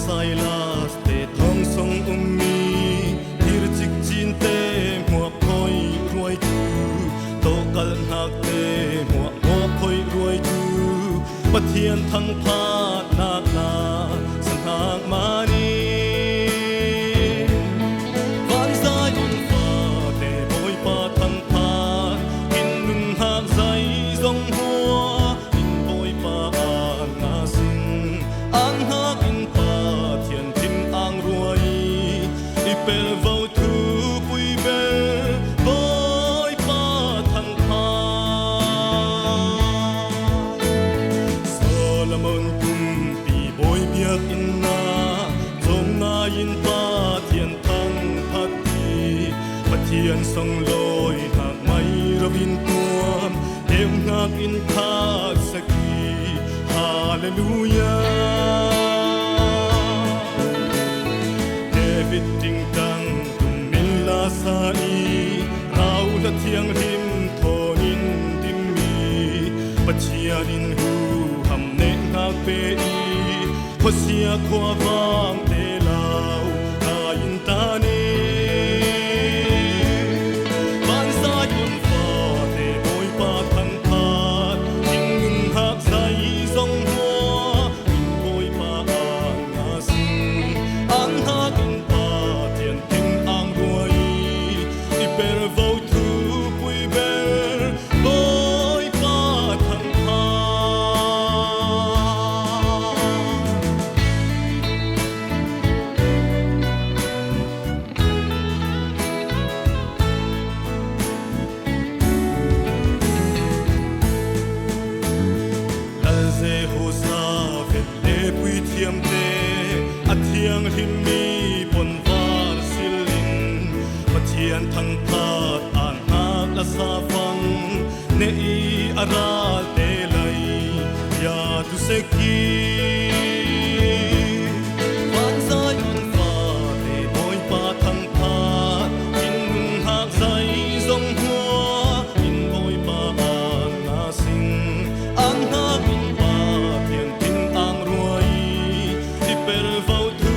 sai las te thong song mi hir chik chin te mua khoi ruai chu to kal hak te mua mo khoi ruai chu pathian thang pha na na san hak mani van sai on fa te boy pa thang pha in nun hak zai zong hua in boy pa na sing an hak in pa thian tin ang ruai i pel vo thu pui be boy pa thang pha Solomon kum pi boy biak in na zong na in pa thian thang phat ti pathian song loi hak mai rovin tuam em ngak in khak saki hallelujah David ting tang tum min la sa i rau la thiang lim thonin dim mi pathian in hu ham ne ngak pe i khosia khwa wang te lau ta in ta ni ban sa yun fa te boy pa thang phat in nun hak sai zong hua in boy pa na sing an hak in pa thian tin ang ruai i per vo thu pui ber boy pa thang phat Ze ho sa vet le pui thiam te a thiang him mi pon var silin pathian thang phat an hak la sa fang ne i ara te lai ya tu se ki van sa yun fa te boy pa thang phat in hak sai zong hua in boy pa na sing an hak in pa thian tin ang ruai i per vo thu